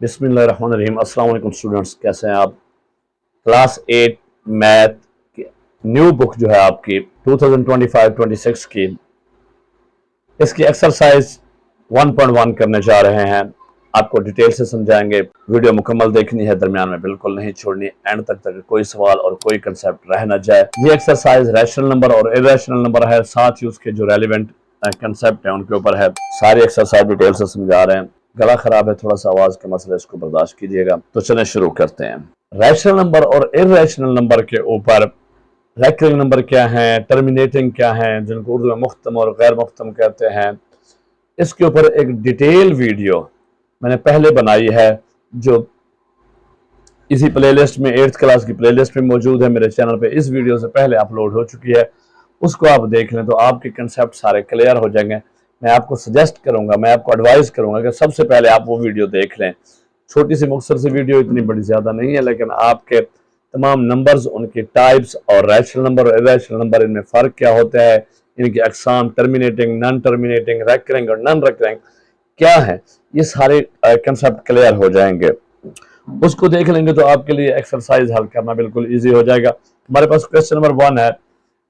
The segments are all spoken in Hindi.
बिस्मिल्लाहिर्रहमानिर्रहीम। अस्सलाम वालेकुम स्टूडेंट्स, कैसे हैं आप। क्लास 8 मैथ की न्यू बुक जो है आपकी 2025-26 की, इसकी एक्सरसाइज 1.1 करने जा रहे हैं। आपको डिटेल से समझाएंगे। वीडियो मुकम्मल देखनी है, दरमियान में बिल्कुल नहीं छोड़नी, एंड तक कोई सवाल और कोई कंसेप्ट रह ना जाए। ये एक्सरसाइज रैशनल नंबर और इरेशनल नंबर है, साथ ही उसके जो रेलिवेंट कंसेप्ट है उनके ऊपर है। सारी एक्सरसाइज डिटेल से समझा रहे हैं। गला खराब है, थोड़ा सा आवाज का मसला, इसको बर्दाश्त कीजिएगा। तो चलें शुरू करते हैं। रैशनल नंबर और इरेशनल नंबर के ऊपर रैशनल नंबर क्या है, टर्मिनेटिंग क्या है, जिनको उर्दू में मुख्तम और गैर मुख्तम कहते हैं, इसके ऊपर एक डिटेल वीडियो मैंने पहले बनाई है, जो इसी प्लेलिस्ट में 8th क्लास की प्लेलिस्ट में मौजूद है मेरे चैनल पे। इस वीडियो से पहले अपलोड हो चुकी है, उसको आप देख लें तो आपके कंसेप्ट सारे क्लियर हो जाएंगे। मैं आपको सजेस्ट करूंगा, मैं आपको एडवाइस करूंगा कि सबसे पहले आप वो वीडियो देख लें। छोटी सी मुख्तसर सी वीडियो, इतनी बड़ी ज़्यादा नहीं है, लेकिन आपके तमाम नंबर्स, उनके टाइप्स और रैशनल नंबर और इरेशनल नंबर, इनमें फ़र्क क्या होता है, इनकी अकसाम, टर्मिनेटिंग, नॉन टर्मिनेटिंग, रेकरिंग और नॉन रेकरिंग क्या है, ये सारे कंसेप्ट क्लियर हो जाएंगे। उसको देख लेंगे तो आपके लिए एक्सरसाइज हल करना बिल्कुल इजी हो जाएगा। हमारे पास क्वेश्चन नंबर 1 है,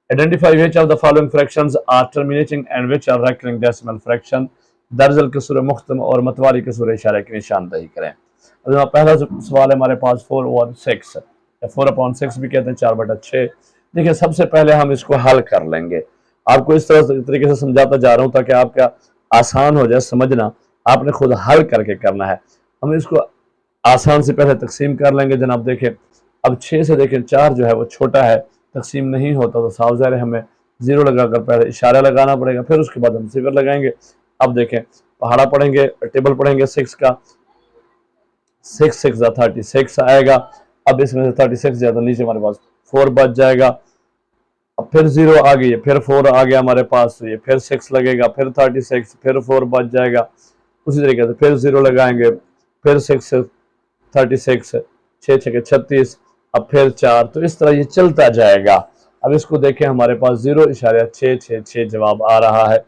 identify which of the following fractions are terminating and which are recurring decimal fraction. दर्जल के सूरे मुख्तम और मतवाली के सूरे इशारे की निशानदही करें। अब पहला सवाल है हमारे पास 4 और 6, या 4/6 भी कहते हैं, 4/6। देखिए, सबसे पहले हम इसको हल कर लेंगे। आपको इस तरह तरीके से समझाता जा रहा हूं ताकि आपका आसान हो जाए समझना। आपने खुद हल करके करना है। हम इसको आसान से पहले तकसीम कर लेंगे जनाब। देखें, अब 6 से देखें 4 जो है वो छोटा है, तकसीम नहीं होता, तो साफ ज़ाहिर है हमें 0 लगाकर पहले इशारा लगाना पड़ेगा, फिर उसके बाद हम सिफर लगाएंगे। अब देखें, पहाड़ा पढ़ेंगे, टेबल पढ़ेंगे 6 का, 6 36 आएगा। अब इसमें से 36 जाए तो नीचे हमारे पास 4 बच जाएगा। अब फिर 0 आ गई है, फिर 4 आ गया हमारे पास, तो ये फिर 6 लगेगा, फिर 36, फिर 4 बच जाएगा। उसी तरीके से फिर 0 लगाएंगे, फिर 6 36, 6 36, अब फिर 4, तो इस तरह ये चलता जाएगा। अब इसको देखें, हमारे पास 0.666 जवाब आ रहा है।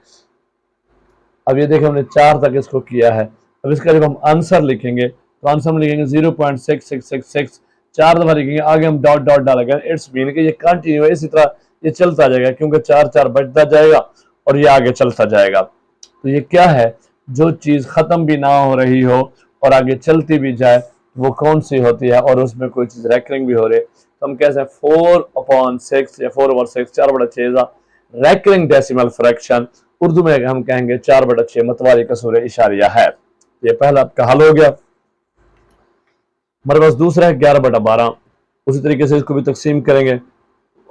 अब ये देखें, हमने 4 तक इसको किया है। अब इसका जब हम आंसर लिखेंगे तो आंसर में लिखेंगे 0.6666, 4 दफा लिखेंगे, आगे हम डॉट डॉट डालेंगे। इट्स मीन कि ये कंटिन्यू है, इसी तरह ये चलता जाएगा, क्योंकि 4 बढ़ता जाएगा और ये आगे चलता जाएगा। तो ये क्या है, जो चीज़ ख़त्म भी ना हो रही हो और आगे चलती भी जाए, वो कौन सी होती है, और उसमें कोई चीज़ रैकरिंग भी हो रही है, तो हम कहते हैं 4/6 या 4/6, 4/6 रैकरिंग डेसिमल फ्रैक्शन। उर्दू में हम कहेंगे 4/6 मतवाली कसूर इशारिया है। ये पहला आपका हल हो गया। हमारे पास दूसरा है 11/12। उसी तरीके से इसको भी तकसीम करेंगे।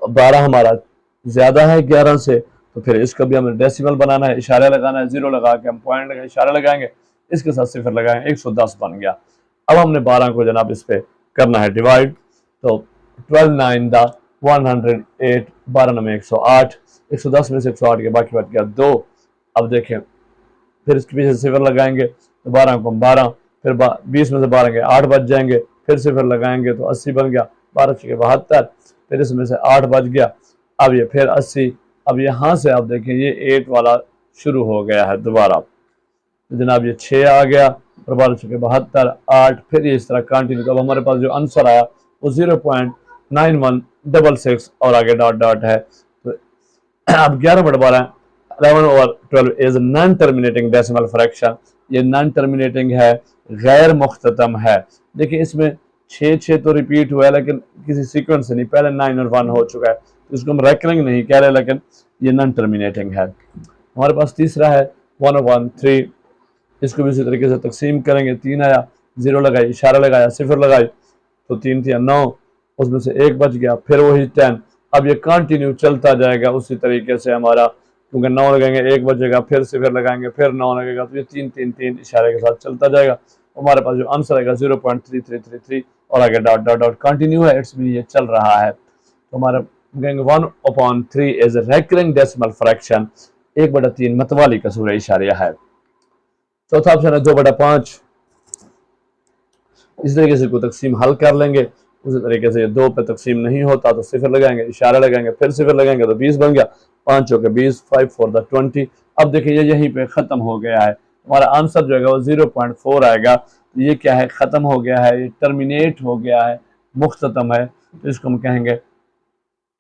12 हमारा ज्यादा है 11 से, तो फिर इसका भी हमें डेसिमल बनाना है, इशारा लगाना है। 0 लगा के हम पॉइंट लगा इशारा लगाएंगे, इसके साथ सिफर लगाएंगे, 110 बन गया। अब हमने 12 को जनाब इस पे करना है डिवाइड, तो 12 9 108, 12 में 108, 110 में से 108 के बाकी बच गया 2। अब देखें, फिर इसके पीछे सिफर लगाएंगे, तो 12 को हम 12, फिर 20 में से 12 के 8 बच जाएंगे, फिर सिफर लगाएंगे तो 80 बन गया, 12 के 72, फिर इसमें से 8 बच गया। अब ये फिर 80। अब यहाँ से आप देखें, ये 8 वाला शुरू हो गया है दोबारा, तो जनाब ये 6 आ गया, और 12 के 72, 8, फिर ये इस तरह कंटिन्यू। तो अब हमारे पास जो आंसर आया वो 0.9166 और आगे डॉट डॉट है। तो अब 11/12, 11/12 is non terminating decimal fraction. ये नॉन टर्मिनेटिंग है, गैर मुख्ततम है। देखिए, इसमें 6 तो रिपीट हुआ है, लेकिन किसी सीक्वेंस से नहीं, पहले 9 और 1 हो चुका है, तो इसको हम रेकरिंग नहीं कह रहे, लेकिन ये नॉन टर्मिनेटिंग है। हमारे पास तीसरा है 1/3। इसको भी इसी तरीके से तकसीम करेंगे। 3 आया, 0 लगाई, इशारा लगाया, सिफर लगाई, तो 3 थी 9, उसमें से 1 बच गया, फिर वही 10। अब ये कंटिन्यू चलता जाएगा उसी तरीके से हमारा, क्योंकि 9 लगाएंगे 1 बचेगा, फिर सिफर लगाएंगे, फिर 9 लगेगा, तो ये 3 इशारे के साथ चलता जाएगा। हमारे पास जो आंसर आएगा 0.3333 और आगे डॉट डॉट डॉट कंटिन्यू है, इट्स मीन ये चल रहा है। तो हमारा कहेंगे 1/3 इज रेकरिंग डेसिमल फ्रैक्शन, 1/3 मतवाली कसूर इशारिया है। चौथा ऑप्शन है 2/5। इस तरीके से कोई तकसीम हल कर लेंगे। उसी तरीके से 2 पे तकसीम नहीं होता तो सिफर लगाएंगे, इशारा लगाएंगे, फिर सिफर लगाएंगे, तो 20 बन गया, 5 हो गया 20, 5 4 20। अब देखिए, ये यहीं पे ख़त्म हो गया है। हमारा आंसर जो है वो 0.4 आएगा। तो ये क्या है, ख़त्म हो गया है, ये टर्मिनेट हो गया है, मुख्ततम है। तो इसको हम कहेंगे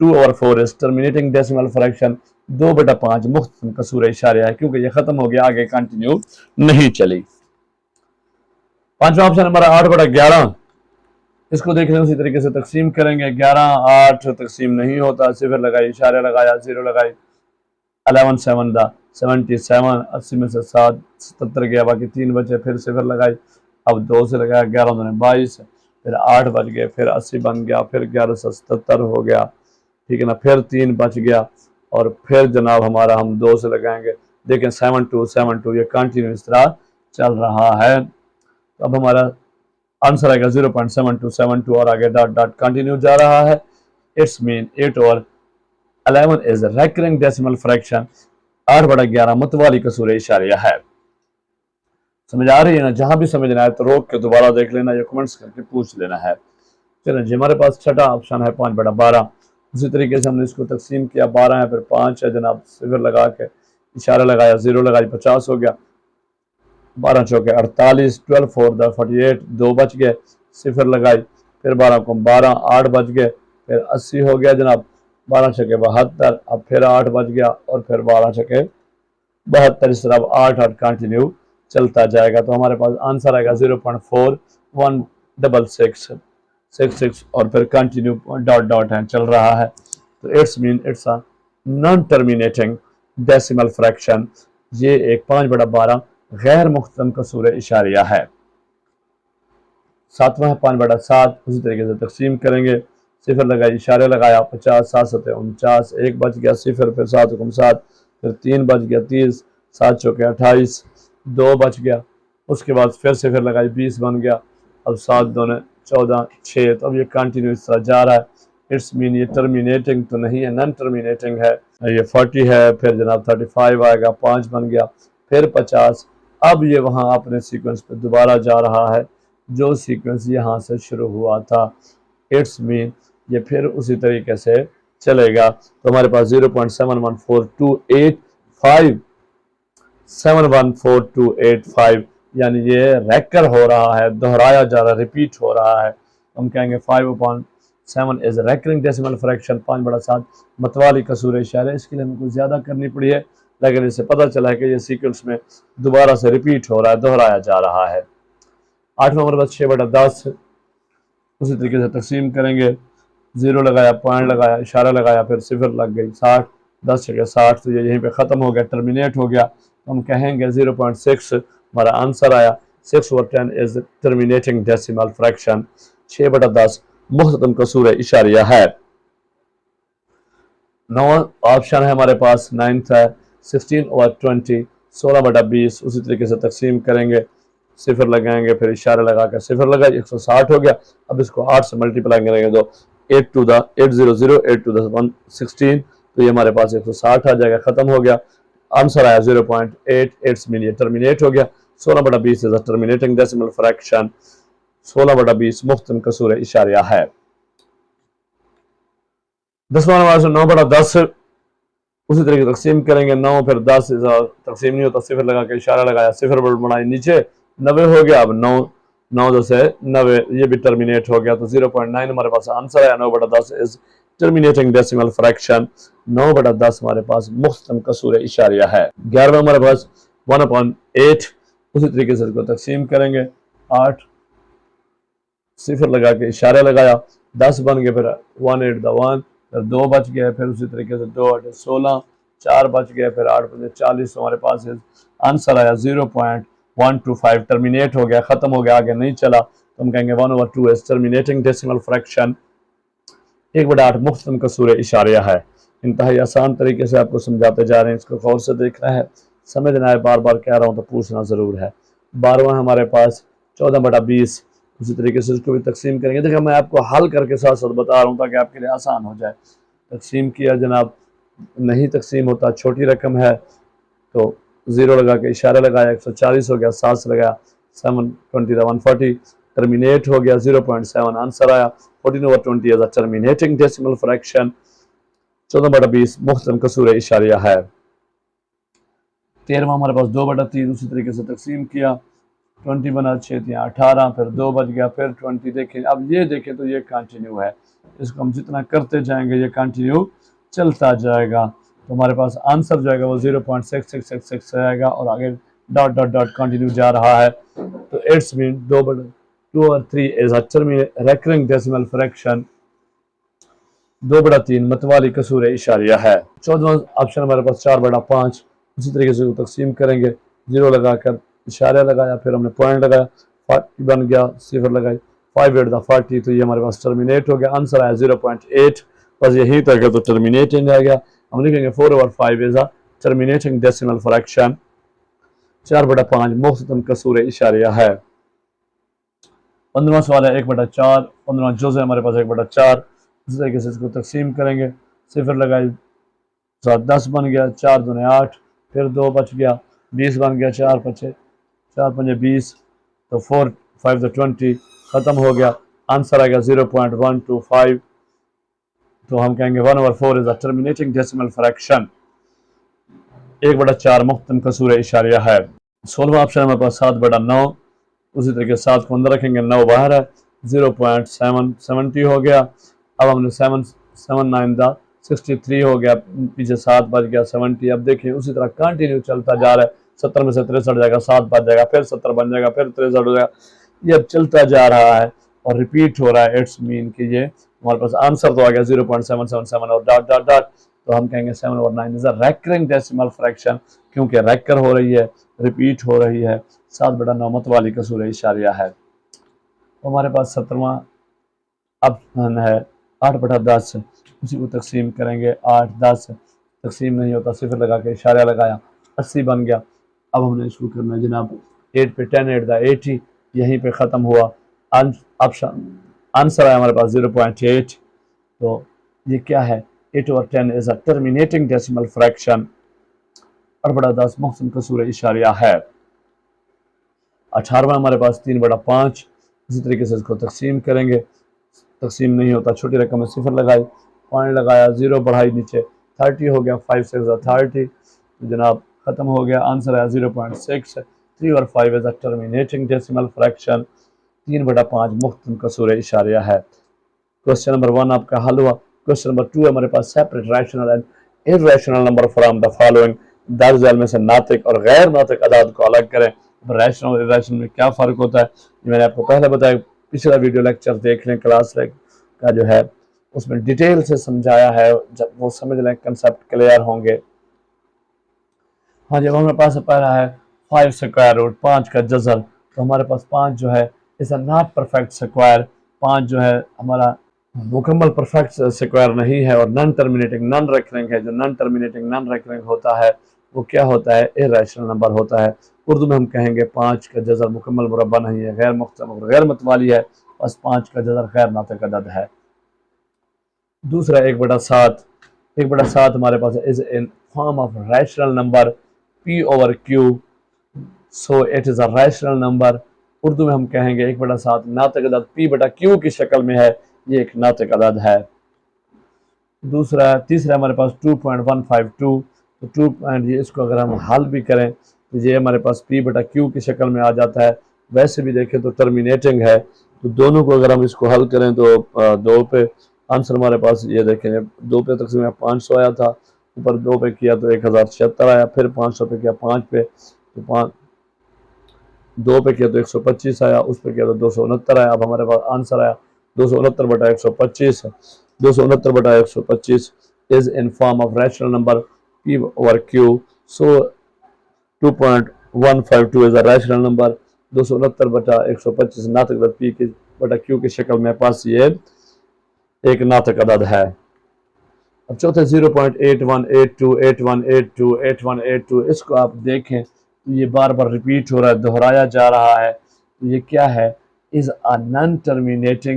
2/4 इज टर्मिनेटिंग डेसिमल फ्रैक्शन, 2/5 मुख्ततम कसूर इशारिया है, क्योंकि ये खत्म हो गया, आगे कंटिन्यू नहीं चली। पांचवा ऑप्शन हमारा 8/11, इसको देखने उसी तरीके से तकसीम करेंगे। 11 8 तकसीम नहीं होता, सिफर लगाई, इशारा लगाया, 0 लगाई, 11 7 दा 77, 80 में से 7 77 गया, बाकी 3 बचे, फिर सिफर लगाई, अब 2 से लगाया, 11 दूने 22, फिर 8 बच गए, फिर 80 बन गया, फिर 11 से 77 हो गया, ठीक है ना, फिर 3 बच गया, और फिर जनाब हमारा हम 2 से लगाएंगे। देखें 72 ये कंटिन्यू इस तरह चल रहा है। तो अब हमारा आंसर आएगा 0.7272 और आगे डॉट डॉट कंटिन्यू जा रहा है। It's mean 8/11 is recurring decimal fraction, 8/11 मुतवाली कसूर इशारिया है। समझ आ रही है ना? जहां भी समझना है तो रोक के दोबारा देख लेना या कमेंट्स करके पूछ लेना है। चलो जी, हमारे पास छठा ऑप्शन है 5/12। उसी तरीके से हमने इसको तकसीम किया, 12 है, फिर 5 है जनाब, सिफर लगा के इशारा लगाया, 0 लगाई, 50 हो गया, 12 चौके 48, 12 4 48, 2 बच गए, सिफर लगाई, फिर 12 को 12, 8 बच गए, फिर 80 हो गया जनाब, 12 छके 72, अब फिर 8 बच गया, और फिर 12 छके 72, इस तरह 8 8 कंटिन्यू चलता जाएगा। तो हमारे पास आंसर आएगा 0.4166 और फिर कंटिन्यू डॉट डॉट है चल रहा है। तो it's mean it's a non terminating decimal fraction, ये एक 5/12 गैर मुख्तम कसूर इशारिया है। सातवां है 5/7, उसी तरीके से तकसीम करेंगे, सिफर लगाई, इशारे लगाया, 50 7 7 49, 1 बच गया, सिफर, फिर 7 7, फिर 3 बच गया, 30, 7 चौके 28, 2 बच गया, उसके बाद फिर सिफर लगाई, 20 बन गया, अब 7 दूने 14, 6, तो अब ये कंटिन्यू इस तरह जा रहा है। इट्स मीन ये टर्मिनेटिंग तो नहीं है, नॉन टर्मिनेटिंग है। ये 40 है, फिर जनाब 35 आएगा, 5 बन गया, फिर 50, अब ये वहाँ अपने सीक्वेंस पे दोबारा जा रहा है जो सीक्वेंस यहाँ से शुरू हुआ था। इट्स मीन ये फिर उसी तरीके से चलेगा। तो हमारे पास 0.714285 714,285, यानी ये रैकर हो रहा है, दोहराया जा रहा है, रिपीट हो रहा है। हम कहेंगे 5/7 इज रैकरिंग डेसिमल फ्रैक्शन, 5/7 मतवाली कसूर इशारे। इसके लिए हमें कुछ ज़्यादा करनी पड़ी है, लेकिन इससे पता चला है कि ये सीक्वेंस में दोबारा से रिपीट हो रहा है, दोहराया जा रहा है। 8 नंबर बस 6/10, उसी तरीके से तकसीम करेंगे, 0 लगाया, पॉइंट लगाया, इशारा लगाया, फिर सिफर लग गई, 60, 10 छके 60, तो ये यहीं पे ख़त्म हो गया, टर्मिनेट हो गया। तो हम कहेंगे 0.6 हमारा आंसर आया। 6/10 इज टर्मिनेटिंग डेसिमल फ्रैक्शन, 6/10 मुख्ततम कसूर इशारिया है। 9 ऑप्शन है हमारे पास, 9th है 16/20, 16/20, उसी तरीके से तकसीम करेंगे, सिफर लगाएंगे, फिर इशारा लगा कर सिफर लगाए, 160 हो गया। अब इसको 8 से मल्टीप्लाई करेंगे तो 8 to the 800, 8 to the 116, तो ये हमारे पास 160 आ जाएगा, खत्म हो गया। आंसर आया 0.88 मिलियन, टर्मिनेट हो गया। 16/20 is a terminating decimal fraction, 16/20 मुख्तम कसूर इशारिया है। 10वां नंबर 9/10, उसी तरीके तकसीम करेंगे, 9 फिर 10 तकसीम नहीं होता, सिफर लगा के इशारा लगाया, सिफर बनाई नीचे, 90 हो गया। अब 9 9 10 है 90, ये भी टर्मिनेट हो गया। तो 0.9 हमारे पास आंसर है। 9/10 इज टर्मिनेटिंग डेसिमल फ्रैक्शन, 9/10 हमारे पास मुख्तम कसूर इशारिया है। 11वां हमारे पास 1/8, उसी तरीके से इसको तकसीम करेंगे, 8 सिफर लगा के इशारा लगाया, 10 बन गए, फिर 1 8 1, फिर 2 बच गए, फिर उसी तरीके से 2 8 16, 4 बच गए, फिर 8 5 40, हमारे पास आंसर आया 0.125, टर्मिनेट हो गया, खत्म हो गया, आगे नहीं चला। तो हम कहेंगे 1/2 इज टर्मिनेटिंग डेसिमल फ्रैक्शन, 1/8 मुख्तम कसूर इशारिया है। इंतहाई आसान तरीके से आपको समझाते जा रहे हैं, इसको गौर से देखना है, समझना है, बार बार कह रहा हूँ तो पूछना ज़रूर है। 12वां हमारे पास 14/20, उसी तरीके से उसको भी तकसीम करेंगे। देखिए मैं आपको हल करके साथ साथ बता रहा हूँ ताकि आपके लिए आसान हो जाए। तकसीम किया जनाब, नहीं तकसीम होता, छोटी रकम है तो 0 लगा के इशारा लगाया, 140 हो गया, 7 से लगाया, 720 140, टर्मिनेट हो गया, 0.7 आंसर आया। 14/20 as a terminating decimal fraction, 14/20 मुख्तम कसूर इशारिया है। 13वां हमारे पास 2/3 उसी तरीके से तकसीम किया, 20 बना, 6 या 18, फिर 2 बच गया, फिर 20। देखें अब ये देखें तो ये कंटिन्यू है, इसको हम जितना करते जाएंगे ये कंटिन्यू चलता जाएगा। तो हमारे पास आंसर जो है वो 0.6666 आएगा और आगे डॉट डॉट डॉट कंटिन्यू जा रहा है। तो it's mean 2/3 is a recurring decimal fraction, 2/3 मतवाली कसूर इशारिया है। 14वां ऑप्शन हमारे पास 4/5 उसी तरीके से तकसीम करेंगे, 0 लगाकर इशारा लगाया, फिर हमने पॉइंट लगाया, 40 बन गया, सिफर लगाई, 5 8 40, तो ये हमारे पास टर्मिनेट हो गया। आंसर आया 0.8, बस यही तक है तो टर्मिनेटिंग आ गया। हम लिखेंगे 4/5 is a terminating decimal fraction, 4/5 मुख्तम कसूर इशारिया है। 15वां सवाल है 1/4, 15वां जुज़ है हमारे पास 1/4, इस तरीके से इसको तकसीम करेंगे, सिफर लगाई, 10 बन गया, 4 दूने 8, फिर 2 बच गया, 20 बन गया, 4 5 20, तो 4 5 20 ख़त्म हो गया। आंसर आ गया 0.125, तो हम कहेंगे 1/4 is a terminating decimal fraction, 1/4 मुख्तम कसूर इशारिया है। 16वां ऑप्शन हमारे पास 7/9, उसी तरीके 7 को अंदर रखेंगे, 9 बाहर है, 0.770 हो गया। अब हमने 7 7 9 63 हो गया, पीछे 7 बच गया, 70। अब देखिए उसी तरह कंटिन्यू चलता जा रहा है, 70 में से 63 जाएगा, 7 बच जाएगा, फिर 70 बन जाएगा, फिर 63 हो जाएगा, ये अब चलता जा रहा है और रिपीट हो रहा है। इट्स मीन कि ये हमारे पास आंसर तो आ गया 0.777 और डॉट डॉट डॉट, तो हम कहेंगे 7/9 is a recurring decimal fraction, क्योंकि रेकर हो रही है, रिपीट हो रही है, 7/9 मतवाली कसूर इशारिया है। तो हमारे पास 17वां ऑप्शन है 8/10, उसी को तकसीम करेंगे, 8 10 तकसीम नहीं होता, सिफर लगा के इशारा लगाया, 80 बन गया। अब हमने इसको करना है जनाब 8 पे 10 8 80, यहीं पे ख़त्म हुआ। ऑप्शन आंसर है हमारे पास 0.8, तो ये क्या है, 8/10 is a terminating decimal fraction, 8/10 मुख्तम कसूर इशारिया है। 18वां हमारे पास 3/5, इसी तरीके से इसको तकसीम करेंगे, तकसीम नहीं होता, छोटी रकम में सिफर लगाई, पॉइंट लगाया, 0 बढ़ाई नीचे, 30 हो गया, 5 6 30, तो जनाब ख़त्म हो गया। आंसर है 0.6, 3/5 is a terminating decimal fraction, 3/5 मुख्तम कसूर इशारिया है। क्वेश्चन नंबर 1 आपका हल हुआ। क्वेश्चन नंबर 2 हमारे पास separate rational and irrational number from the following, दर्ज झेल में से नातिक और गैर नातिक अदाद को अलग करें। रैशनल और इर्रेशनल में क्या फ़र्क होता है, मैंने आपको पहले बताया, पिछला वीडियो लेक्चर देख लें, क्लास का जो है उसमें डिटेल से समझाया है, जब वो समझ लें कंसेप्ट क्लियर होंगे। हाँ जी, अब हमारे पास पहला है 5 स्क्वायर रूट, 5 का जज़र, तो हमारे पास 5 जो है इस नॉट परफेक्ट स्क्वायर, 5 जो है हमारा मुकम्मल परफेक्ट स्क्वायर नहीं है और नॉन टर्मिनेटिंग नॉन रेकरिंग है। जो नॉन टर्मिनेटिंग नॉन रेकरिंग होता है वो क्या होता है, इर्रेशनल नंबर होता है। उर्दू में हम कहेंगे 5 का जज़र मुकम्मल मुरब्बा नहीं है, गैर मुख्तम गैर मतवाली है, बस 5 का जज़र गैर नातिक अदद है। दूसरा 1/7, 1/7 हमारे पास is in form of rational number p/q, so it is a rational number. Urdu में हम कहेंगे 1/7 नातिक अदद p/q की शक्ल में है, ये एक नातिक अदद है। तीसरा हमारे पास 2.152, तो 2 ये इसको अगर हम हल भी करें तो ये हमारे पास p/q की शक्ल में आ जाता है। वैसे भी देखें तो टर्मिनेटिंग है, तो दोनों को अगर हम इसको हल करें तो 2 पे आंसर हमारे पास ये देखें 2 पे तकसीम 500 आया था, ऊपर 2 पे किया तो 1076 आया, फिर 500 पे किया 5 पे तो 2 पे किया तो 125 आया, उस पे किया तो 269 आया। अब हमारे पास आंसर आया 269/125, 269/125 is in form of rational number p/q, so 2.152 is a rational number, 269/125 नातिक अदद p/q की शक्ल में पास ये एक नातिक अदद है। अब चौथे 0.8182 8182 8182, इसको आप देखें तो ये बार बार रिपीट हो रहा है, दोहराया जा रहा है, तो ये क्या है, is a non terminating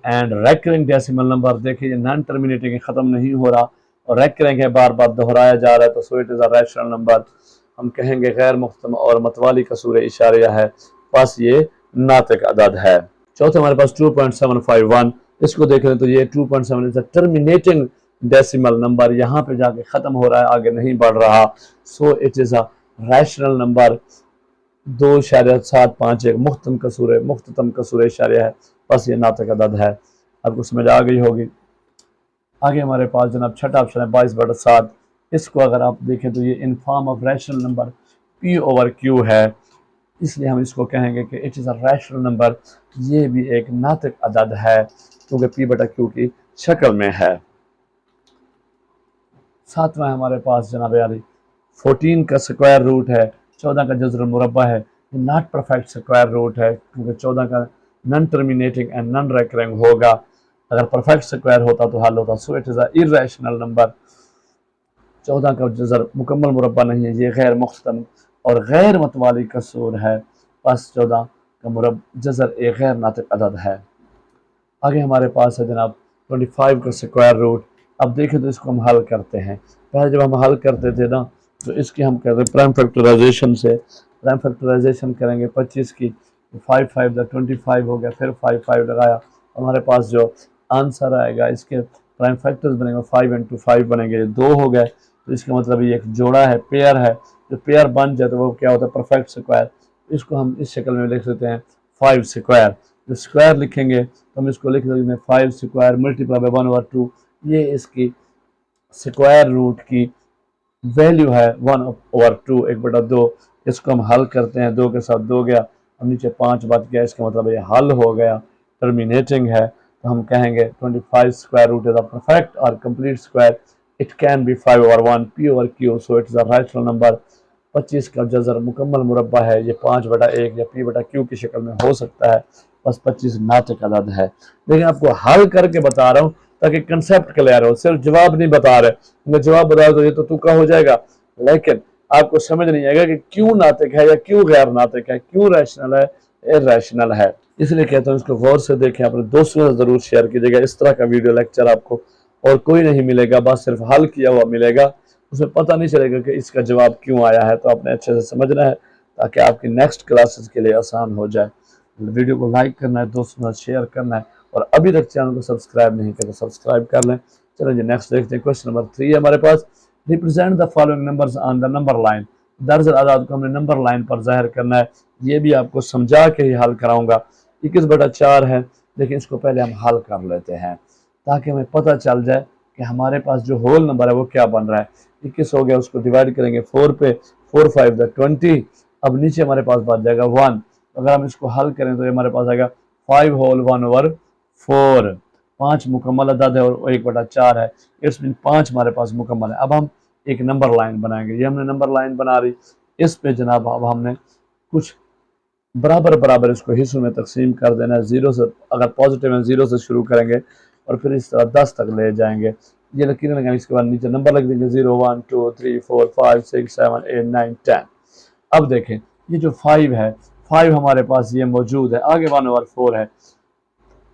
and recurring decimal number. देखिए ये नॉन टर्मिनेटिंग ख़त्म नहीं हो रहा और रेकरिंग है, बार बार दोहराया जा रहा है, तो सो it is a rational number. हम कहेंगे गैर मुख्तम और मतवाली कसूर इशारिया है, बस ये नातिक अदद है। चौथे हमारे पास 2.751, इसको देख लें तो ये 2.7 is a terminating decimal number यहाँ पे जाके ख़त्म हो रहा है, आगे नहीं बढ़ रहा। सो it is a rational number. 2.751 मुख्ततम कसूर इशारिया है, बस ये नातिक अदद है। आपको समझ आ गई होगी। आगे हमारे पास जनाब छठा ऑप्शन है 22/7। इसको अगर आप देखें तो ये इन form of rational number P over Q है, इसलिए हम इसको कहेंगे कि it is a rational number. ये भी एक नातिक अदद है क्योंकि पी बटा क्यू की शक्ल में है। सातवां है हमारे पास जनाब यारी 14 का स्क्वायर रूट है, 14 का जज़र मुरब्बा है। नॉट परफेक्ट स्क्वायर रूट है क्योंकि 14 का non terminating and non recurring होगा। अगर परफेक्ट स्क्वायर होता तो हल होता। सो it is a irrational number. 14 का जज़र मुकम्मल मुरब्बा नहीं है, ये गैर मुख्तम और गैर मतवाली कसूर है, बस 14 का जज़र एक गैर नातिक अदद है। आगे हमारे पास है जनाब 25 का स्क्वायर रूट। अब देखें तो इसको हम हल करते हैं। पहले जब हम हल करते थे ना तो इसकी हम कहते हैं प्राइम फैक्टराइजेशन से। प्राइम फैक्टराइजेशन करेंगे 25 की, 5 5 25 हो गया, फिर 5 5 लगाया, हमारे पास जो आंसर आएगा इसके प्राइम फैक्टर्स बनेंगे 5 इंटू 5 बनेंगे, 2 हो गए। तो इसका मतलब ये एक जोड़ा है, पेयर है। जो पेयर बन जाए तो वो क्या होता है, परफेक्ट स्क्वायर। इसको हम इस शक्ल में लिख सकते हैं 5 स्क्वायर। जो स्क्वायर लिखेंगे तो हम इसको लिख सकते हैं 5 स्क्वायर मल्टीप्लाई बाय 1/2। ये इसकी स्क्वायर रूट की वैल्यू है 1/2, 1/2। इसको हम हल करते हैं, 2 के साथ 2 गया, अब नीचे 5 बच गया, इसका मतलब ये हल हो गया, टर्मिनेटिंग है। तो हम कहेंगे 25 square root is a perfect और complete square. It can be 5/1 p over q, so it is a rational number. 25 का जज़र मुकम्मल मुरब्बा है, ये 5/1 या पी बटा क्यू की शक्ल में हो सकता है, बस 25 नातिक अदद है। लेकिन आपको हल करके बता रहा हूँ ताकि कंसेप्ट क्लियर हो, सिर्फ जवाब नहीं बता रहे। मैं जवाब बता तो ये तो तुक्का हो जाएगा, लेकिन आपको समझ नहीं आएगा कि क्यों नातिक है या क्यों गैर नातिक है, क्यों रैशनल है, इर्रेशनल है। इसलिए कहता हूँ इसको गौर से देखें, अपने दोस्तों से जरूर शेयर कीजिएगा। इस तरह का वीडियो लेक्चर आपको और कोई नहीं मिलेगा, बस सिर्फ हल किया हुआ मिलेगा, उसमें पता नहीं चलेगा कि इसका जवाब क्यों आया है। तो आपने अच्छे से समझना है ताकि आपकी नेक्स्ट क्लासेस के लिए आसान हो जाए। वीडियो को लाइक करना है, दोस्तों के साथ शेयर करना है, और अभी तक चैनल को सब्सक्राइब नहीं किया तो सब्सक्राइब कर लें। चलो जी नेक्स्ट देखते हैं। क्वेश्चन नंबर 3 है हमारे पास। Represent the following numbers on the number line. दर्ज आदाद को हमने नंबर लाइन पर जाहिर करना है। ये भी आपको समझा के ही हल कराऊंगा। 21/4 है, लेकिन इसको पहले हम हल कर लेते हैं ताकि हमें पता चल जाए कि हमारे पास जो होल नंबर है वो क्या बन रहा है। 21 हो गया, उसको डिवाइड करेंगे 4 पे, 4 5 20। अब नीचे हमारे पास बच जाएगा 1। अगर हम इसको हल करें तो ये हमारे पास आएगा 5 होल 1/4। 5 मुकम्मल अदद है और 1/4 है, इट्स मीन 5 हमारे पास मुकम्मल है। अब हम एक नंबर लाइन बनाएंगे। ये हमने नंबर लाइन बना रही, इस पे जनाब अब हमने कुछ बराबर बराबर इसको हिस्सों में तकसीम कर देना है। 0 से, अगर पॉजिटिव है 0 से शुरू करेंगे और फिर इस तरह 10 तक ले जाएंगे। ये लकीरें लगाएंगे, इसके बाद नीचे नंबर लग देंगे 0 1 2 3 4 5 6 7 8 9 10। अब देखें ये जो 5 है, 5 हमारे पास ये मौजूद है, आगे 1/4 है।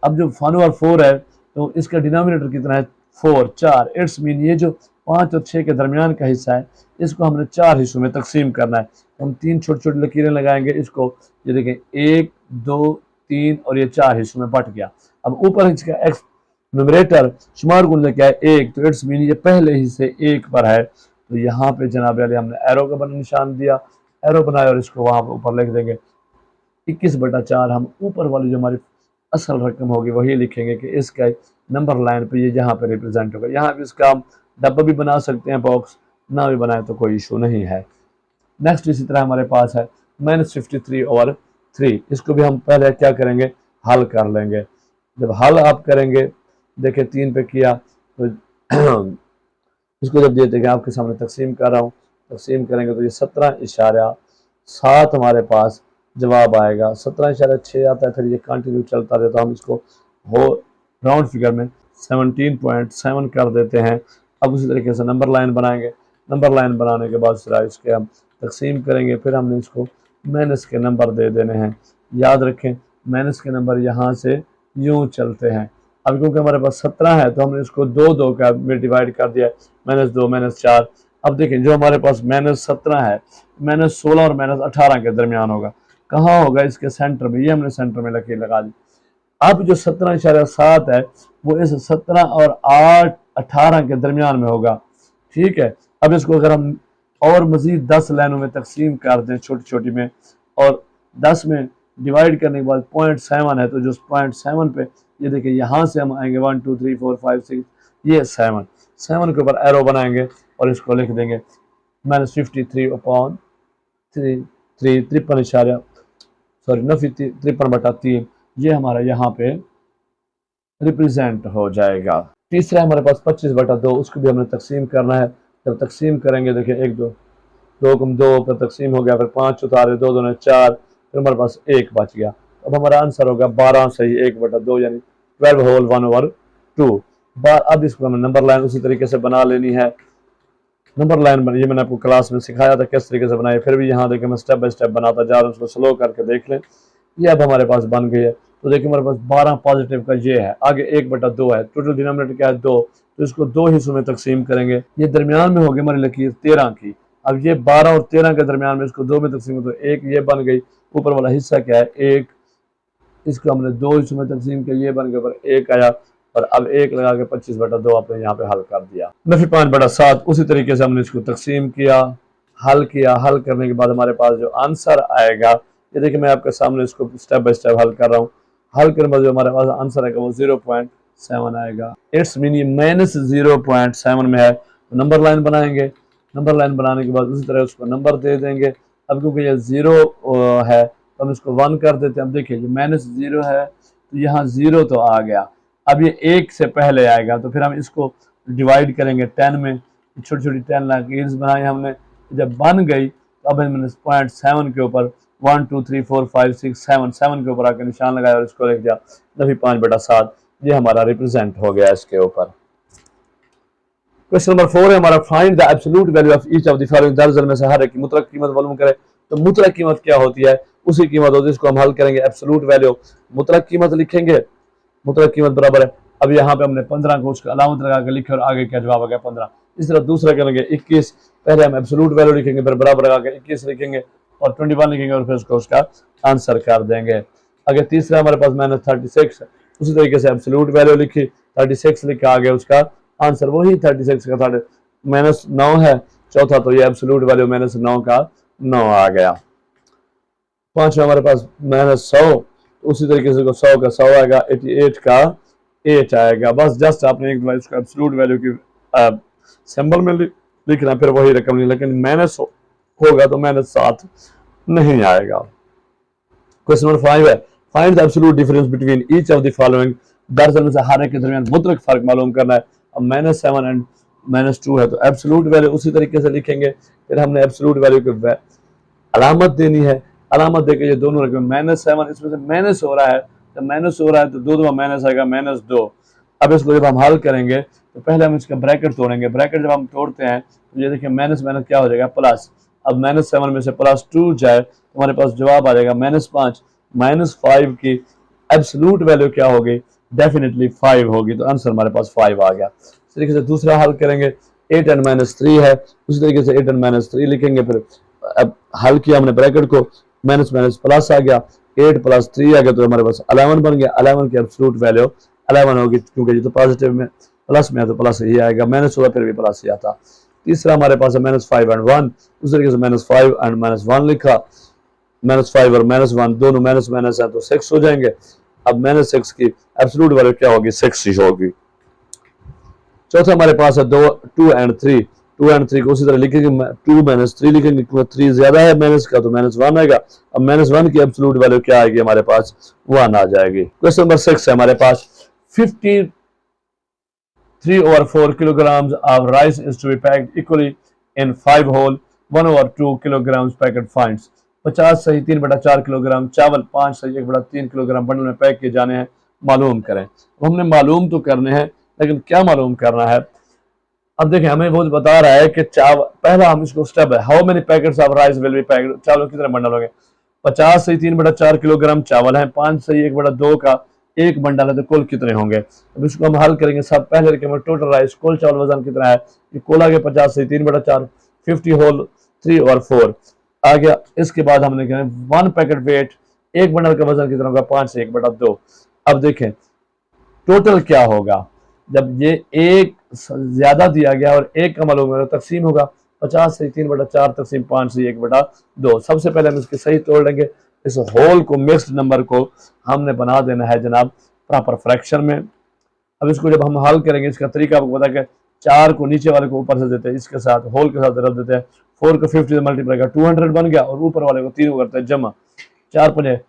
अब जो 1/4 है तो इसका डिनोमिनेटर कितना है, 4 4। इट्स मीन ये जो 5 और 6 के दरमियान का हिस्सा है इसको हमने 4 हिस्सों में तकसीम करना है। तो हम 3 छोटी छोटी लकीरें लगाएंगे इसको। ये देखें 1 2 3 और ये 4 हिस्सों में बट गया। अब ऊपर इसका एक्स न्यूमरेटर शुमार गुणा क्या है 1, तो इट्स मीन ये पहले ही से 1 पर है। तो यहाँ पे जनाब वाले हमने एरो का बना निशान दिया, एरो बनाया और इसको वहां पर ऊपर लिख देंगे 21/4। हम ऊपर वाली जो हमारी असल रकम होगी वही लिखेंगे कि इसका नंबर लाइन पे ये यहाँ पे रिप्रेजेंट होगा। यहाँ पे इसका हम डब्बा भी बना सकते हैं, बॉक्स ना भी बनाए तो कोई इशू नहीं है। नेक्स्ट इसी तरह हमारे पास है -53/3। इसको भी हम पहले क्या करेंगे, हल कर लेंगे। जब हल आप करेंगे, देखिए 3 पे किया तो इसको जब देते हैं आपके सामने तकसीम कर रहा हूँ, तकसीम करेंगे तो ये 17.7 हमारे पास जवाब आएगा। 17.6 आता है, फिर ये कंटिन्यू चलता रहता है। हम इसको हो राउंड फिगर में 17.7 कर देते हैं। अब उसी तरीके से नंबर लाइन बनाएंगे। नंबर लाइन बनाने के बाद फिर इसके हम तकसीम करेंगे, फिर हमने इसको माइनस के नंबर दे देने हैं। याद रखें माइनस के नंबर यहाँ से यूँ चलते हैं। अब क्योंकि हमारे पास 17 है तो हमने इसको 2 2 का में डिवाइड कर दिया, -2 -4। अब देखें जो हमारे पास -17 है, -16 और -18 के दरमियान होगा। कहाँ होगा, इसके सेंटर में। ये हमने सेंटर में लकीर लगा दी। अब जो 17.7 है वो इस 17 और 8 18 के दरमियान में होगा। ठीक है, अब इसको अगर हम और मजीद 10 लाइनों में तकसीम कर दें छोटी छोटी में, और 10 में डिवाइड करने के बाद 0.7 है, तो जो 0.7 पे ये देखिए यहाँ से हम आएंगे 1 2 3 4 5 6, ये 7 के ऊपर एरो बनाएंगे और इसको लिख देंगे -53/3 53 इशारा सॉरी 53/3, ये हमारा यहाँ पे रिप्रेजेंट हो जाएगा। तीसरा हमारे पास 25/2, उसको भी हमने तकसीम करना है। जब तकसीम करेंगे देखिए 1 2 2 कम 2 पर तकसीम हो गया, फिर 5 उतारे 2 2 4, फिर हमारे पास 1 बच गया। अब हमारा आंसर होगा 12 सही 1/2 यानी 12 होल 1/2। अब इसको हमें नंबर लाइन उसी तरीके से बना लेनी है। नंबर लाइन बनी, ये मैंने आपको क्लास में सिखाया था किस तरीके से बनाए, फिर भी यहाँ देखिए मैं स्टेप बाय स्टेप बनाता जा रहा हूँ, उसको स्लो करके देख लें। ये अब हमारे पास बन गई है। तो देखिए हमारे पास 12 पॉजिटिव का ये है, आगे 1/2 है, टोटल डिनोमिनेटर क्या है 2, तो इसको 2 हिस्सों में तकसीम करेंगे। ये दरमियान में होगी हमारी लकीर 13 की। अब ये 12 और 13 के दरमियान में इसको 2 में तकसीम, तो 1 ये बन गई। ऊपर वाला हिस्सा क्या है 1, इसको हमने 2 हिस्सों में तकसीम किया, ये बन गया, पर 1 आया, और अब 1 लगा के 25/2 आपने यहाँ पे हल कर दिया। नफी 5/7 उसी तरीके से हमने इसको तकसीम किया, हल किया। हल करने के बाद हमारे पास जो आंसर आएगा, ये देखिए मैं आपके सामने इसको स्टेप बाय स्टेप हल कर रहा हूँ। हल करने के बाद जो हमारे पास आंसर आएगा वो 0.7 आएगा। इट्स मीन -0.7 में है, तो नंबर लाइन बनाएंगे। नंबर लाइन बनाने के बाद उसी तरह उसको नंबर दे देंगे। अब क्योंकि ये 0 है तो हम इसको 1 कर देते हैं। अब देखिए जो -0 है तो यहाँ 0 तो आ गया, अब ये 1 से पहले आएगा, तो फिर हम इसको डिवाइड करेंगे 10 में। छोटी छोटी 10 लाइन्स बनाई हमने, जब बन गई तो अब हमने 0.7 के ऊपर 1 2 3 4 5 6 7 के ऊपर आकर निशान लगाया और इसको लिख दिया नफी 5/7। ये हमारा रिप्रेजेंट हो गया इसके ऊपर। क्वेश्चन नंबर 4 है हमारा, find the absolute value of each of the following, दर्जन में से हर एक की मुतलक कीमत मालूम करें। तो मुतलक कीमत क्या होती है, उसी कीमत होती है, इसको हम हल करेंगे। एब्सोल्यूट वैल्यू मुतलक कीमत लिखेंगे, मुतलक कीमत बराबर है। अब यहाँ पे हमने 15 को उसका अलामत लगा के लिखे और आगे क्या जवाब आ गया 15। इस तरह दूसरा करेंगे 21, पहले हम एब्सोल्यूट वैल्यू लिखेंगे, फिर बराबर लगा के 21 लिखेंगे और 21 लिखेंगे और फिर उसका आंसर कर देंगे। अगर तीसरा हमारे पास -36 है, उसी तरीके से एब्सोल्यूट वैल्यू लिखी, 36 लिखा, आगे उसका आंसर वही 36 का -9 है। चौथा तो ये एब्सोल्यूट वैल्यू -9 का 9 आ गया। पांचवा हमारे पास -100, उसी तरीके से 100 का 100 आएगा, 88 का 8 आएगा। बस जस्ट आपने एक बार इसको एब्सोल्यूट वैल्यू की सिंबल में लिखना, फिर वही रकम नहीं, लेकिन माइनस होगा तो -7 नहीं आएगा। क्वेश्चन नंबर 5 है, find the absolute difference between each of the following, दरअसल में से हर एक के दरमियान मुतलक फर्क मालूम करना है। अब -7 एंड -2 है तो एब्सोल्यूट वैल्यू उसी तरीके से लिखेंगे, फिर हमने एब्सोल्यूट वैल्यू की अलामत देनी है। अलामत देकर ये दोनों रकम -7, इसमें से माइनस हो रहा है, तो माइनस हो रहा है तो 2 2 माइनस आएगा -2। अब इसको जब हम हल करेंगे तो पहले हम इसका ब्रैकेट तोड़ेंगे। ब्रैकेट जब हम तोड़ते हैं तो ये देखिए माइनस माइनस क्या हो जाएगा प्लस। अब -7 में से +2 जाए तो हमारे पास जवाब आ जाएगा -5। -5 की एब्सोल्यूट वैल्यू क्या होगी, डेफिनेटली 5 होगी, तो आंसर हमारे पास 5 आ गया। इस तरीके से दूसरा हल करेंगे, 8 एंड -3 है, उसी तरीके से 8 एंड -3 लिखेंगे। फिर अब हल किया हमने ब्रैकेट को, माइनस माइनस प्लस आ गया, 8 + 3 आ गया, तो हमारे पास 11 बन गया। 11 की एब्सोल्यूट वैल्यू 11 होगी, क्योंकि ये तो पॉजिटिव में प्लस में है तो प्लस ही आएगा, माइनस होगा फिर भी प्लस ही आता। तीसरा हमारे पास है -5 एंड 1, उस तरीके से -5 एंड -1 लिखा। -5 और -1 दोनों माइनस माइनस है तो 6 हो जाएंगे। अब -6 की एब्सोल्यूट वैल्यू क्या होगी, 6 ही होगी। चौथा हमारे पास है 2 एंड 3, 2 एंड 3 को उसी तरह लिखेंगे, 2 - 3 लिखेंगे, 3 ज्यादा है माइनस का तो -1 आएगा। अब -1 की एब्सोल्यूट वैल्यू क्या आएगी हमारे पास, 1 आ जाएगी। क्वेश्चन नंबर 6 है हमारे पास, 53/4 kilograms of rice is to be packed equally in 5 whole 1/2 kilograms packet finds। 50 सही 3/4 किलोग्राम चावल 5 सही 1/3 किलोग्राम बंडल में पैक किए जाने हैं, मालूम करें। हमने मालूम तो करने हैं, लेकिन क्या मालूम करना है। अब देखिए हमें वो बता रहा है कि चावल, पहला हम इसको स्टेप है, how many packets of rice will be packed, चावल कितने बंडल होंगे। 50 सही 3/4 किलोग्राम चावल है, 5 सही 1/2 का एक बंडल है, तो कुल कितने होंगे। अब इसको हम हल करेंगे। सब पहले रखेंगे टोटल राइस, कुल चावल वजन कितना है, ये कुल आ गया 50 सही 3/4, 50 होल 3 और 4 आ गया। इसके बाद हमने कहा 1 पैकेट वेट, एक बंडल का वजन कितना होगा, 5 से 1/2। अब देखें टोटल क्या होगा, जब ये एक ज्यादा दिया गया और एक कम मालूम है तो तकसीम होगा 50 से 3/4 तकसीम 5 से 1/2। सबसे पहले हम इसके सही तोड़ लेंगे। इस होल को, मिक्स्ड नंबर को हमने बना देना है जनाब प्रॉपर फ्रैक्शन में। अब इसको जब हम हल करेंगे, इसका तरीका आपको पता है कि 4 को नीचे वाले को ऊपर से देते हैं, इसके साथ होल के साथ रख देते हैं। 4 को 50 से मल्टीप्लाई कर 200 बन गया और ऊपर वाले को 3 को करते हैं जमा। 4 पंजे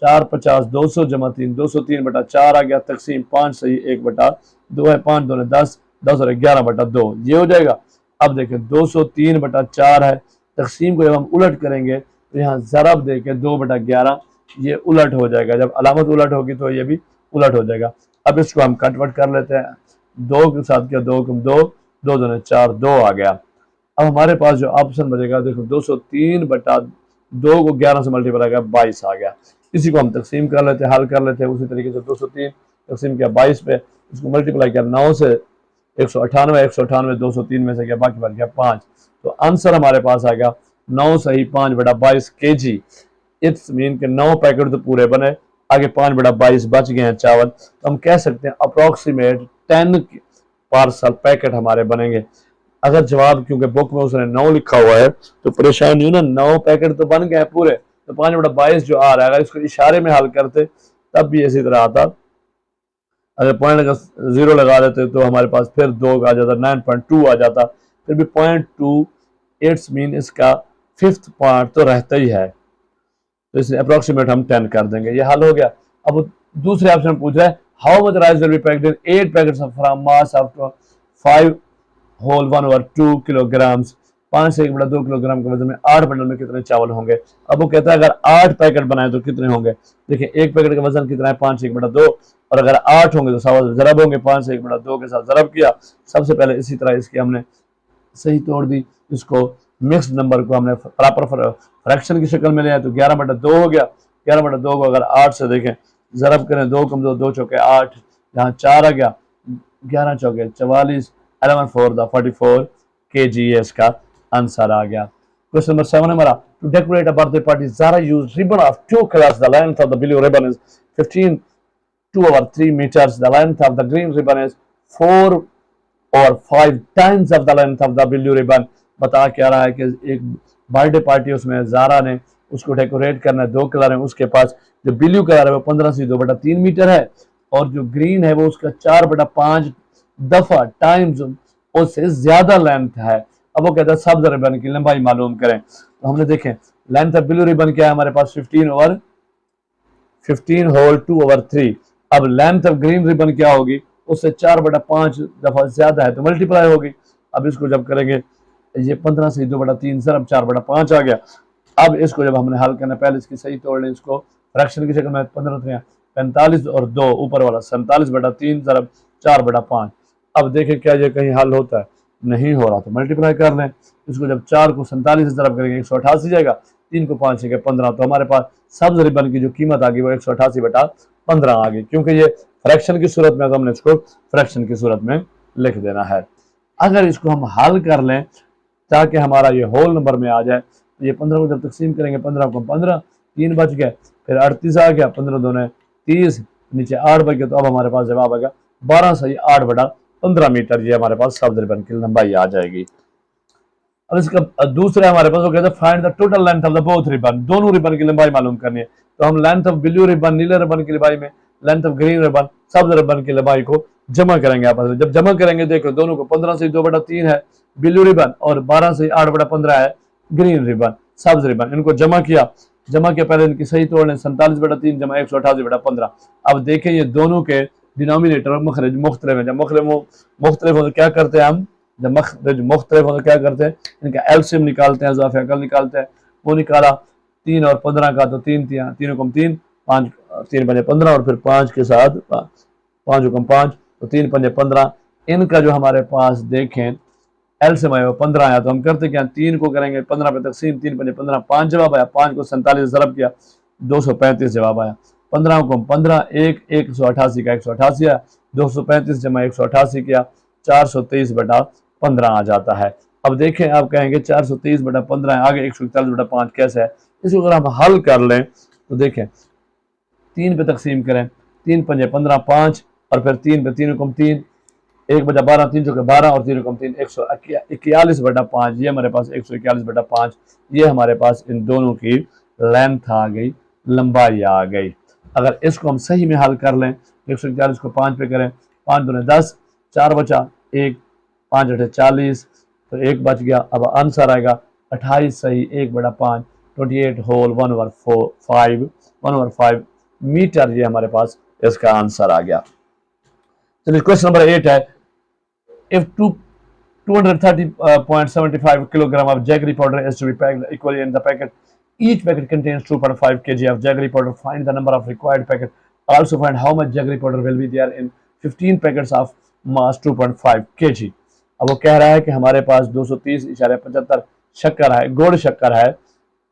4 50 200 जमा 3 203/4 आ गया तकसीम 5 सही 1/2 है। 5 2 10 10 और 11/2 ये हो जाएगा। अब देखें 203/4 है। तकसीम को जब हम उलट करेंगे तो यहाँ ज़रब देके 2/11 ये उलट हो जाएगा। जब अलामत उलट होगी तो ये भी उलट हो जाएगा। अब इसको हम कटवट कर लेते हैं। 2 के साथ किया 2 कम 2 2 2 4 2 आ गया। अब हमारे पास जो ऑप्शन बचेगा देखो 203/2 को 11 से मल्टीप्लाई किया 22 आ गया। इसी को हम तकसीम कर लेते हैं, हल कर लेते हैं। उसी तरीके से 203 तकसीम किया 22 पे, इसको मल्टीप्लाई किया 9 से 198 198 203 में से किया बाकी बच गया 5। तो आंसर हमारे पास आ गया 9 सही 5/22 kg। इट्स मीन के 9 पैकेट तो पूरे बने, आगे 5/22 बच गए हैं चावल। तो हम कह सकते हैं अप्रोक्सीमेट 10 पार्सल पैकेट हमारे बनेंगे। अगर जवाब, क्योंकि बुक में उसने 9 लिखा हुआ है तो परेशानी हो ना, 9 पैकेट तो बन गए पूरे, तो 5/22 जो आ रहा है अगर इसको इशारे में हल करते तब भी इसी तरह आता। अगर पॉइंट का 0 लगा देते तो हमारे पास फिर 2 आ जाता, 9.2 आ जाता, फिर भी 0.2 इट्स मीन इसका 5th पार्ट तो रहता ही है। तो इसलिए अप्रोक्सीमेट हम 10 कर देंगे। ये हल हो गया। अब दूसरे ऑप्शन पूछ रहा है how much rice will be packed in 8 packets from mass of 5 whole 1/2 kilograms. 5 से 1/2 किलोग्राम के वजन में 8 बंडल में कितने चावल होंगे। अब वो कहता है अगर 8 पैकेट बनाए तो कितने होंगे। देखिए एक पैकेट का वजन कितना है 5 से 1/2, और अगर 8 होंगे तो सवा ज़रब होंगे। 5 से 1/2 के साथ ज़रब किया। सबसे पहले इसी तरह इसकी हमने सही तोड़ दी। इसको मिक्स्ड नंबर को हमने प्रॉपर फ्रैक्शन की शक्ल में लिया तो 11/2 हो गया। 11/2 को अगर 8 से देखें ज़रब करें 2 कम 2 2 चौके 8, यहाँ 4 आ गया, 11 चौके 44, 11 4 44 kg ये इसका आंसर आ गया। क्वेश्चन नंबर 7 हमारा, to decorate a birthday party Zara used ribbon of 2 colours. The length of the blue ribbon is 15 2/3 meters. The length of the green ribbon is 4 और 5 times of the length of the blue ribbon. बता क्या रहा है कि एक बर्थडे पार्टी उसमें ज़ारा ने उसको डेकोरेट करना है, 2 कलर है उसके पास। जो ब्लू कलर है वो 15 से 2/3 मीटर है और जो ग्रीन है वो उसका 4/5 दफा टाइम्स उससे ज्यादा लेंथ है। अब वो कहता है सब रिबन की लंबाई मालूम करें। तो हमने देखें लेंथ ऑफ ब्लू रिबन क्या है हमारे पास 15 होल 2/3। अब लेंथ ऑफ ग्रीन रिबन क्या होगी, उससे 4/5 दफा ज्यादा है तो मल्टीप्लाई होगी। अब इसको जब करेंगे ये 15 से 2/3 सरब 4/5 आ गया। अब इसको जब हमने हल करना, पहले इसकी सही तोड़ लें, इसको फ्रैक्शन की शक्ल में 15 45 और 2 ऊपर वाला 47/3 सरब 4/5। अब देखें क्या ये कहीं हल होता है, नहीं हो रहा तो मल्टीप्लाई कर लें। इसको जब 4 को 47 से ज़रब करेंगे 188 जाएगा, 3 को 5 से 15, तो हमारे पास सब्ज रिबन की जो कीमत आ गई वो 188/15 आ गई। क्योंकि ये फ्रैक्शन की सूरत में तो हमने इसको फ्रैक्शन की सूरत में लिख देना है। अगर इसको हम हल कर लें ताकि हमारा ये होल नंबर में आ जाए, तो ये 15 को जब तकसीम करेंगे 15 को 15 3 बच गए, फिर 38 आ गया, 15 दूने 30, नीचे 8 बच गया। तो अब हमारे पास जवाब आ गया 12 सही 8/15 मीटर। ये हमारे पास सब्ज रिबन की लंबाई आ जाएगी। अब इसका दूसरा हमारे पास वो कहते हैं find the total length of the both ribbon. दोनों रिबन की लंबाई मालूम करनी है। तो हम लेंथ ऑफ ब्लू रिबन नीले रिबन की लंबाई में लेंथ ऑफ ग्रीन रिबन सब्ज रिबन की लंबाई को जमा करेंगे आपस में। जब जमा करेंगे देखो दोनों को 15 से 2/3 है ब्लू रिबन और 12 से 8/15 है ग्रीन रिबन सब्ज रिबन। इनको जमा किया पहले इनकी सही तोड़ लें 47/3 जमा 188/15। अब देखें ये दोनों के डिनोमिनेटर और मखरज मुख्तलिफ है। जब मुख्तलिफ हो तो क्या करते हैं हम, जब मखरज मुख्तलिफ हो तो क्या करते हैं, इनका एलसीएम निकालते हैं, इजाफे अकल निकालते हैं। वो निकाला 3 और 15 का तो 3 हुकम 3 5 3 पंजे 15 और फिर 5 के साथ 5 हुकम 5 तो 3 पंजे 15। इनका जो हमारे पास देखें एलसीएम आया 15 आया, तो हम करते क्या 3 को करेंगे 15 पे तकसीम 3 पंजे 15 5 जवाब आया। 5 को 47 ज़रब किया 235 जवाब आया। 15 को 15 188 का 188 आया, 235 जमा 188 किया 423/15 आ जाता है। अब देखें आप कहेंगे 423/15 है, आगे 141/5 कैसे है। इसको अगर हम हल कर लें तो देखें 3 पे तकसीम करें 3 पंजे 15 5 और फिर 3 पे 3 हुकम 3 1/12, 3 और 3 3, 141/5, ये हमारे पास 141/5, ये हमारे पास इन दोनों की लेंथ आ गई, लंबाई आ गई। अगर इसको हम सही में हल कर लें, 141 को 5 पे करें, 5 दूने 10, 4 बचा, 1, 5 8 40, तो 1 बच गया। अब आंसर आएगा 28 सही 1/5, 28 होल 1/5 मीटर, ये हमारे पास इसका आंसर आ गया। चलिए क्वेश्चन नंबर 8 है, if 230.75 kilogram of jaggery powder is to be packed equally in the packet, each packet contains 2.5 kg of jaggery powder. Find the number of required packet. Also find how much jaggery powder will be there in 15 packets of mass 2.5 kg. अब वो कह रहा है कि हमारे पास 230.75 शक्कर है, गुड़ शक्कर है।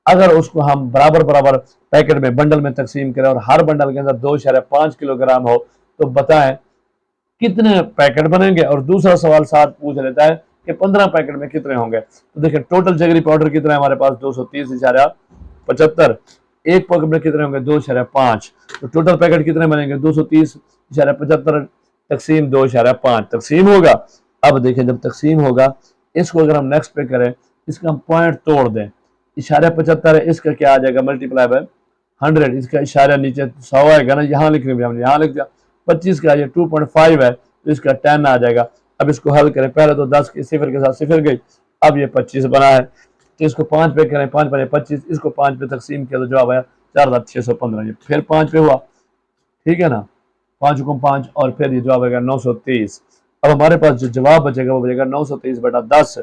अगर उसको हम बराबर बराबर पैकेट में, बंडल में तकसीम करें और हर बंडल के अंदर 2.5 किलोग्राम हो, तो बताएं कितने पैकेट बनेंगे। और दूसरा सवाल साथ पूछ लेता है कि 15 पैकेट में कितने होंगे। तो देखिए टोटल जगरी पाउडर कितना है हमारे पास 230.75, एक पैकेट में कितने होंगे 2.5, तो टोटल पैकेट कितने बनेंगे 230.75 तकसीम 2.5 तकसीम होगा। अब देखिए जब तकसीम होगा, इसको अगर हम नेक्स्ट पे करें, इसका हम पॉइंट तोड़ दें, 75 है, इसका क्या आ जाएगा मल्टीप्लाई बाय 100, इसका इशारा नीचे 100 आएगा ना, यहाँ लिखने में हमने यहाँ लिख दिया। 25 का ये 2.5 है, तो इसका 10 आ जाएगा। अब इसको हल करें, पहले तो 10 की सिफर के साथ सिफर गई, अब ये 25 बना है, तो इसको 5 पे करें, 5 बने 25, इसको 5 पे तकसीम किया तो जवाब आया 4615, फिर 5 पे हुआ, ठीक है ना, 5 हुक्म 5, और फिर ये जवाब आएगा 923। अब हमारे पास जो जवाब बचेगा वो बचेगा 923/10।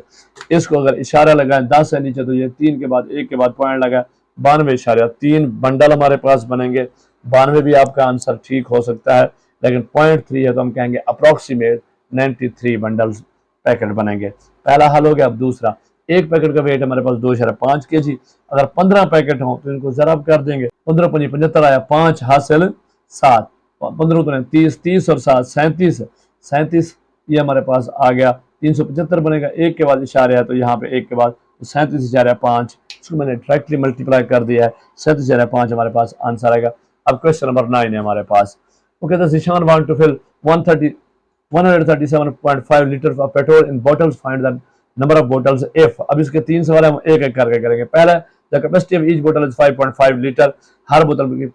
इसको अगर इशारा लगाएं 10 है नीचे, तो ये 3 के बाद 1 के बाद पॉइंट लगाए 92.3 बंडल हमारे पास बनेंगे। 92 भी आपका आंसर ठीक हो सकता है, लेकिन 0.3 है तो हम कहेंगे अप्रोक्सीमेट 93 बंडल्स पैकेट बनेंगे। पहला हल हो गया। अब दूसरा, एक पैकेट का वेट हमारे पास 2.5 kg, अगर 15 पैकेट हो तो इनको जरब कर देंगे, 15 5 75 आया, 5 हासिल 7, 15 तो 30, 30 और 7 37, ये हमारे पास आ गया, 375 बनेगा। एक के बाद इशारे है तो यहाँ पे एक के बाद 37.5, इसको मैंने डायरेक्टली मल्टीप्लाई कर दिया है, 37.5 हमारे पास आंसर आएगा। अब क्वेश्चन नंबर 9 है हमारे पास, वो कहता है Zishan want to fill 137.5 liters of petrol in bottles, find the number of bottles if। अब इसके 3 सवाल हम एक एक करके करेंगे। पहला, the capacity of each bottle is 5.5 litre, हर बोतल की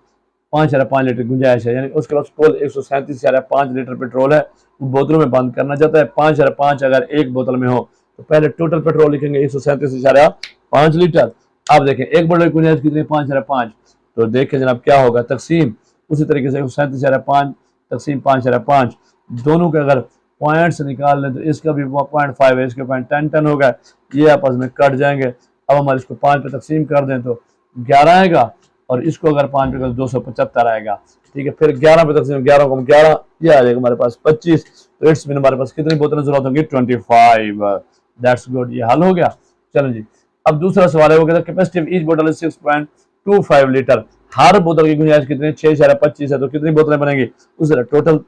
5.5 लीटर गुंजाइश है, यानी उसके पास कुल 137.5 लीटर पेट्रोल है, बोतलों में बंद करना चाहता है। 5.5 अगर एक बोतल में हो तो पहले टोटल पेट्रोल लिखेंगे 137.5 लीटर। अब देखें एक बोतल की गुंजाइश कितनी, 5.5, तो देखें जनाब क्या होगा, तकसीम उसी तरीके से 37.5 तकसीम 5.5, दोनों के अगर पॉइंट्स निकाल लें तो इसका भी 0.5 है, इसके पॉइंट 10 हो गए, ये आपस में कट जाएंगे। अब हमारे इसको 5 पे तकसीम कर दें तो 11 आएगा, और इसको अगर 5 पे कर 275 आएगा, ठीक है। फिर 11 पे तकसीम 11 को 11, ये आ जाएगा हमारे पास 25, तो इट्स मीन हमारे पास कितनी बोतलें जरूरत होंगी 25। दैट्स गुड, ये हल हो गया। चलो जी, अब दूसरा सवाल है, वो कहता है कैपेसिटी ऑफ ईच बोतल इज 6.25 लीटर, हर बोतल की गुंजाइश कितनी 6.25 है, तो कितनी बोतलें बनेंगी, उस तरह टोटल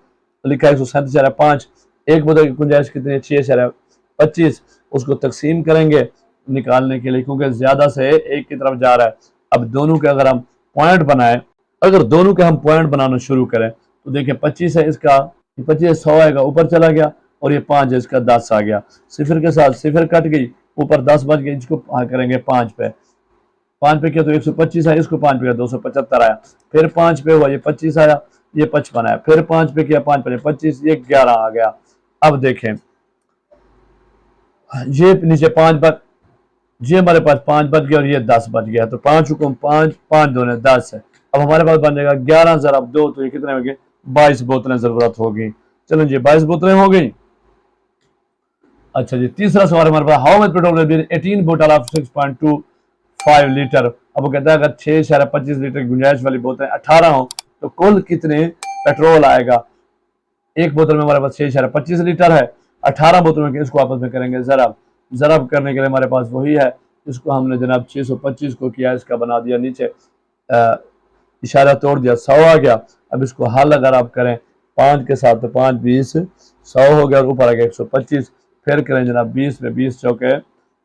लिखा है 137.5, एक बोतल की गुंजाइश कितनी है 6.25, उसको तकसीम करेंगे निकालने के लिए, क्योंकि ज्यादा से एक की तरफ जा रहा है। अब दोनों के अगर हम पॉइंट बनाए, अगर दोनों के हम पॉइंट बनाना शुरू करें तो देखिए 25 है इसका, 25 100 आएगा, ऊपर चला गया, और ये 5 है इसका 10 आ गया, सिफर के साथ सिफर कट गई, ऊपर 10 बच गई, इसको करेंगे 5 पे, 5 पे किया तो 125 आया, इसको 5 पे किया 275 आया, फिर 5 पे हुआ ये 25 आया, ये 55 आया, फिर 5 पे किया 5 पे 25, ये 11 आ गया। अब देखें ये नीचे 5 बच, ये हमारे पास 5 बच गया और ये 10 बच गया, तो 5 हुक्म 5, 5 दूने 10 है। अब हमारे पास बन जाएगा 11 ज़रब 2, तो ये कितने हो गए 22 बोतलें जरूरत होगी। चलो जी 22 बोतलें हो गई। अच्छा जी, तीसरा सवाल हमारे पास, how much petrol will be in 18 बोतल ऑफ 6.25 लीटर। अब वो कहता है अगर 6.25 लीटर गुंजाइश वाली बोतलें 18 हो तो कुल कितने पेट्रोल आएगा। एक बोतल में हमारे पास 6.25 लीटर है, 18 बोतलों के, इसको आपस में करेंगे जरब। जरब करने के लिए हमारे पास वही है, इसको हमने जनाब 625 को किया, इसका बना दिया नीचे इशारा तोड़ दिया, 100 आ गया। अब इसको हल अगर आप करें 5 के साथ तो 5 20 100 हो गया, और ऊपर आ गया 125, फिर करें जनाब 20 में 20 चौके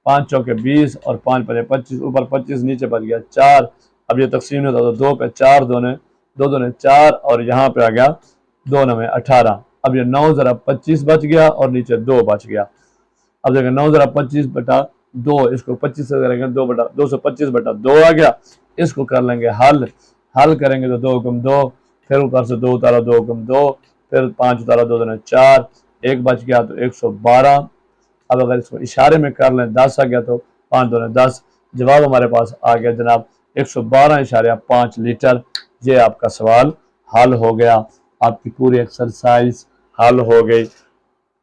5 चौके 20 और 5 पचे 25, ऊपर 25 नीचे बच गया 4। अब ये तकसीम होता तो 2 पे 4 दोने 2 दोने 4, और यहाँ पे आ गया 2 में 18। अब ये 9 ज़रा 25 बच गया और नीचे 2 बच गया। अब देखिए 9 ज़रा 25 बटा 2, इसको 25 से करेंगे 225 बटा 2 आ गया। इसको कर लेंगे हल, हल करेंगे तो 2 गुम 2, फिर ऊपर से 2 उतारा 2 गुम 2, फिर 5 उतारा 2 दूनी 4, 1 बच गया तो 112। अब अगर इसको इशारे में कर लें 10 आ गया तो 5 दूनी 10। जवाब हमारे पास आ गया जनाब 112.5 लीटर। ये आपका सवाल हल हो गया, आपकी पूरी एक्सरसाइज हल हो गई।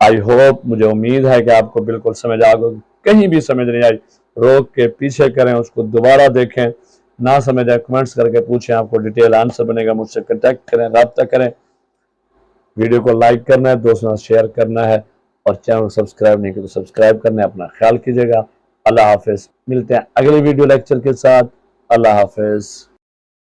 आई होप, मुझे उम्मीद है कि आपको बिल्कुल समझ आ गई। कहीं भी समझ नहीं आई रोक के पीछे करें, उसको दोबारा देखें, ना समझ आए कमेंट्स करके पूछें, आपको डिटेल आंसर बनेगा। मुझसे कॉन्टैक्ट करें, रब्ता करें। वीडियो को लाइक करना है, दोस्तों से शेयर करना है और चैनल को सब्सक्राइब नहीं किया तो सब्सक्राइब करना है। अपना ख्याल कीजिएगा। अल्लाह हाफिज। मिलते हैं अगले वीडियो लेक्चर के साथ। अल्लाह हाफिज।